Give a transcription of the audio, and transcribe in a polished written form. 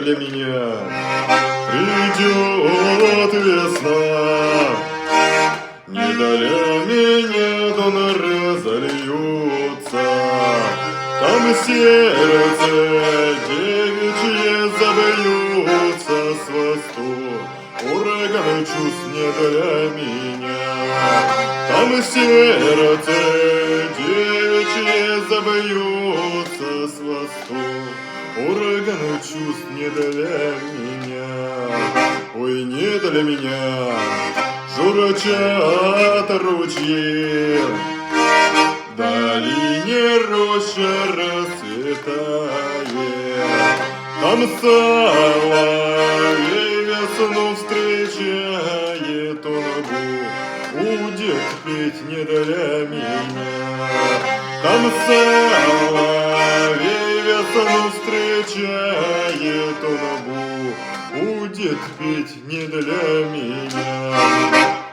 для меня. Придет весна, не для меня доноры зальются. Там сердце девичье забьются с восток. Ураганы чувств не для меня. Там сердце девичье забьются с восток. Ураганы чувств не для меня. Ой, не для меня. Журчат ручьи, в долине роща расцветает. Там соловей весну встречает, он будет петь не для меня. Там соловей весну встречает, он будет петь не для меня.